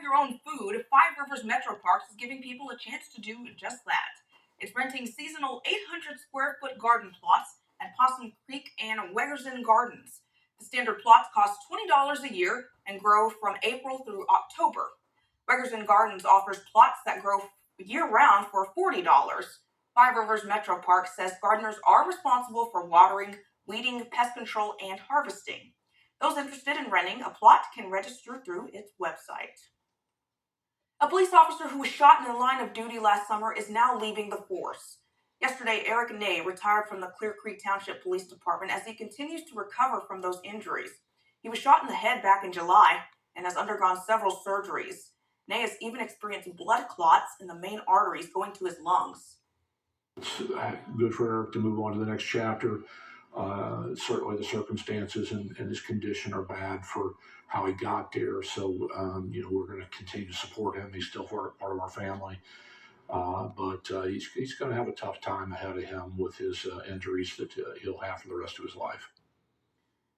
your own food, Five Rivers Metro Parks is giving people a chance to do just that. It's renting seasonal 800 square foot garden plots at Possum Creek and Wegerson Gardens. The standard plots cost $20 a year and grow from April through October. Wegerson Gardens offers plots that grow year-round for $40. Five Rivers Metro Park says gardeners are responsible for watering, weeding, pest control, and harvesting. Those interested in renting a plot can register through its website. A police officer who was shot in the line of duty last summer is now leaving the force. Yesterday, Eric Ney retired from the Clear Creek Township Police Department as he continues to recover from those injuries. He was shot in the head back in July and has undergone several surgeries. Ney has even experienced blood clots in the main arteries going to his lungs. It's good for Eric to move on to the next chapter. Certainly the circumstances and his condition are bad for how he got there. So, we're going to continue to support him. He's still part of our family. But he's going to have a tough time ahead of him with his injuries that he'll have for the rest of his life.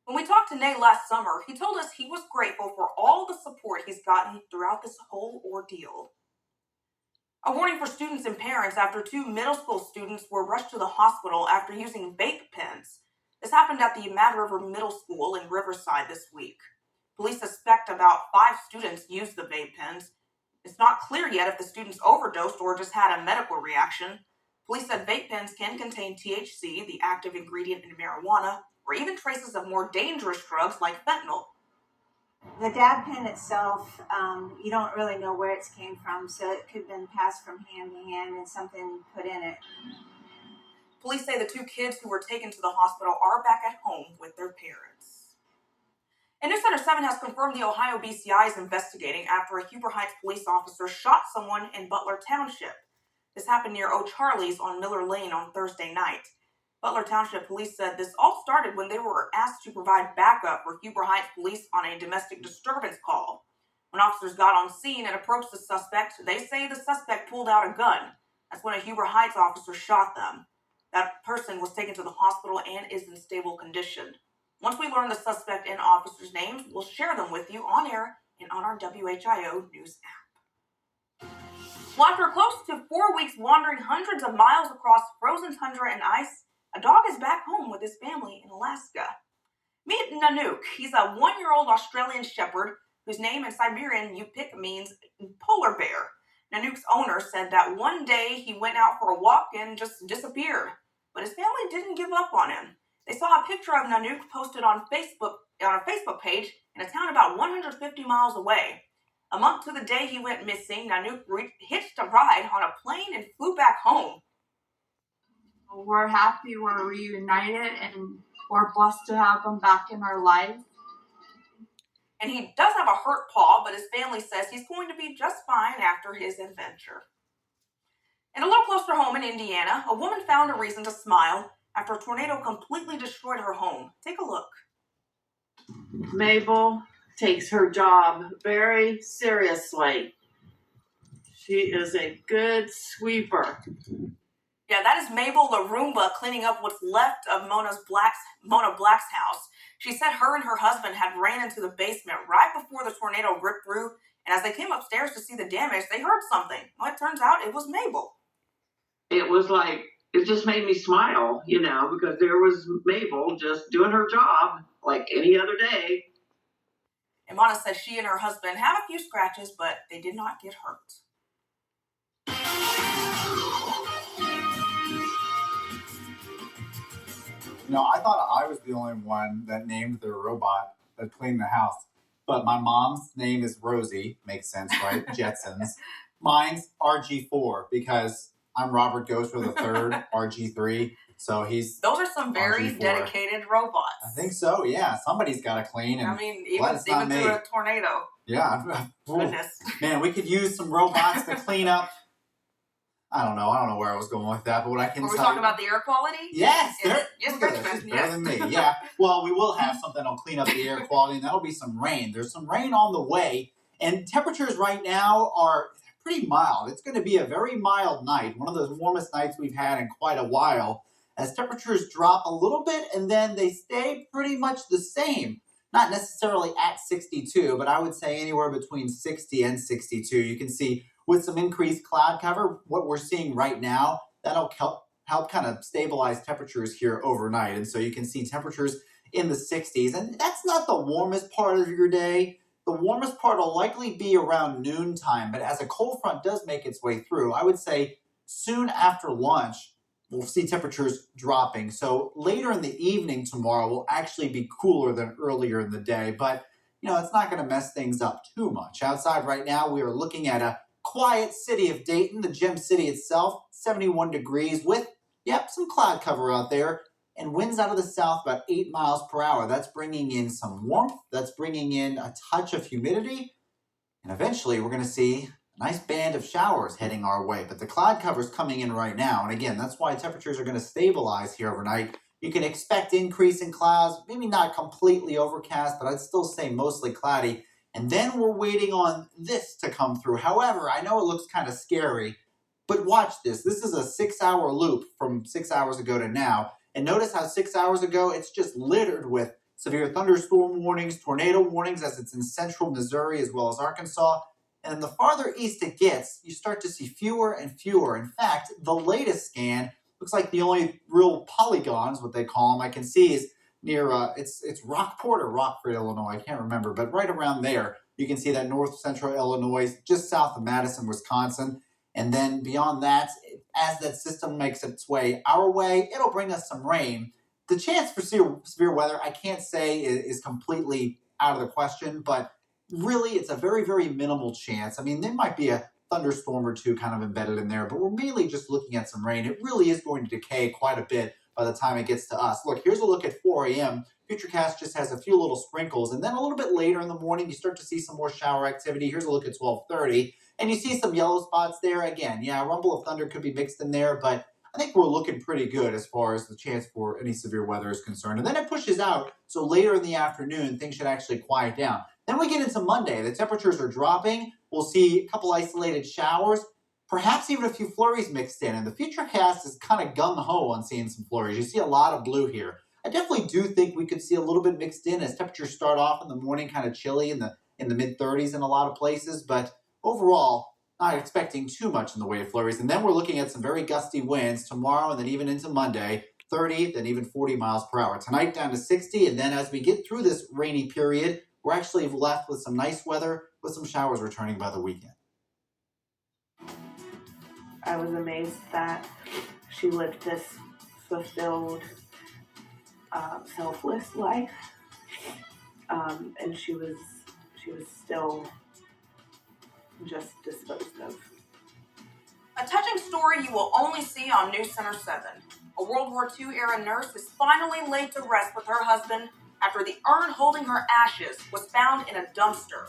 When we talked to Ney last summer, he told us he was grateful for all the support he's gotten throughout this whole ordeal. A warning for students and parents after 2 middle school students were rushed to the hospital after using vape pens. This happened at the Mad River Middle School in Riverside this week. Police suspect about 5 students used the vape pens. It's not clear yet if the students overdosed or just had a medical reaction. Police said vape pens can contain THC, the active ingredient in marijuana, or even traces of more dangerous drugs like fentanyl. The dab pen itself, you don't really know where it came from, so it could have been passed from hand to hand and something put in it. Police say the 2 kids who were taken to the hospital are back at home with their parents. And News Center 7 has confirmed the Ohio BCI is investigating after a Huber Heights police officer shot someone in Butler Township. This happened near O'Charlie's on Miller Lane on Thursday night. Butler Township Police said this all started when they were asked to provide backup for Huber Heights Police on a domestic disturbance call. When officers got on scene and approached the suspect, they say the suspect pulled out a gun. That's when a Huber Heights officer shot them. That person was taken to the hospital and is in stable condition. Once we learn the suspect and officers' names, we'll share them with you on air and on our WHIO News app. Well, after close to 4 weeks wandering hundreds of miles across frozen tundra and ice, a dog is back home with his family in Alaska. Meet Nanook. He's a 1-year-old Australian shepherd whose name in Siberian Yupik means polar bear. Nanook's owner said that one day he went out for a walk and just disappeared. But his family didn't give up on him. They saw a picture of Nanook posted on a Facebook page in a town about 150 miles away. A month to the day he went missing, Nanook hitched a ride on a plane and flew back home. We're happy we're reunited and we're blessed to have him back in our life. And he does have a hurt paw, but his family says he's going to be just fine after his adventure. And a little closer home in Indiana, a woman found a reason to smile after a tornado completely destroyed her home. Take a look. Mabel takes her job very seriously. She is a good sweeper. Yeah, that is Mabel the Roomba cleaning up what's left of Mona Black's house. She said her and her husband had ran into the basement right before the tornado ripped through, and as they came upstairs to see the damage, they heard something. Well, it turns out it was Mabel. It was like, it just made me smile, because there was Mabel just doing her job like any other day. And Mona said she and her husband have a few scratches, but they did not get hurt. I thought I was the only one that named their robot that cleaned the house. But my mom's name is Rosie. Makes sense, right? Jetsons. Mine's RG4 because I'm Robert Gauthreaux III, RG3. So those are some very RG4. Dedicated robots. I think so, yeah. Somebody's got to clean. And even through a tornado. Yeah. Goodness. Man, we could use some robots to clean up. I don't know where I was going with that, but what I can Were we tell talking about the air quality? Yes. Yes, Richmond. Better than me, yeah. Well, we will have something that'll clean up the air quality, and that'll be some rain. There's some rain on the way, and temperatures right now are pretty mild. It's going to be a very mild night, one of those warmest nights we've had in quite a while, as temperatures drop a little bit, and then they stay pretty much the same not necessarily at 62, but I would say anywhere between 60 and 62. You can see with some increased cloud cover, what we're seeing right now, that'll help kind of stabilize temperatures here overnight. And so you can see temperatures in the 60s. And that's not the warmest part of your day. The warmest part will likely be around noontime, but as a cold front does make its way through, I would say soon after lunch, we'll see temperatures dropping. So later in the evening tomorrow will actually be cooler than earlier in the day, but it's not going to mess things up too much. Outside right now, we are looking at a quiet city of Dayton, the gem city itself, 71 degrees with, some cloud cover out there, and winds out of the south about 8 miles per hour. That's bringing in some warmth. That's bringing in a touch of humidity. And eventually we're going to see a nice band of showers heading our way. But the cloud cover is coming in right now. And again, that's why temperatures are going to stabilize here overnight. You can expect increase in clouds, maybe not completely overcast, but I'd still say mostly cloudy. And then we're waiting on this to come through. However, I know it looks kind of scary, but watch this. This is a 6-hour loop from 6 hours ago to now. And notice how 6 hours ago, it's just littered with severe thunderstorm warnings, tornado warnings, as it's in central Missouri as well as Arkansas. And the farther east it gets, you start to see fewer and fewer. In fact, the latest scan looks like the only real polygons, what they call them, I can see is near, it's Rockport or Rockford, Illinois. I can't remember, but right around there, you can see that north central Illinois, just south of Madison, Wisconsin. And then beyond that, as that system makes its way our way, it'll bring us some rain. The chance for severe weather, I can't say is completely out of the question, but really it's a very, very minimal chance. I mean, there might be a thunderstorm or two kind of embedded in there, but we're mainly just looking at some rain. It really is going to decay quite a bit by the time it gets to us. Look, here's a look at 4 a.m. Futurecast just has a few little sprinkles, and then a little bit later in the morning, you start to see some more shower activity. Here's a look at 12:30. And you see some yellow spots there. Again, a rumble of thunder could be mixed in there, but I think we're looking pretty good as far as the chance for any severe weather is concerned. And then it pushes out, so later in the afternoon, things should actually quiet down. Then we get into Monday. The temperatures are dropping. We'll see a couple isolated showers, perhaps even a few flurries mixed in. And the Futurecast is kind of gung-ho on seeing some flurries. You see a lot of blue here. I definitely do think we could see a little bit mixed in as temperatures start off in the morning kind of chilly in the mid-30s in a lot of places, but overall, not expecting too much in the way of flurries. And then we're looking at some very gusty winds tomorrow and then even into Monday, 30, then even 40 miles per hour. Tonight down to 60, and then as we get through this rainy period, we're actually left with some nice weather with some showers returning by the weekend. I was amazed that she lived this fulfilled, selfless life, and she was still just disposed of. A touching story you will only see on News Center 7. A World War II era nurse is finally laid to rest with her husband after the urn holding her ashes was found in a dumpster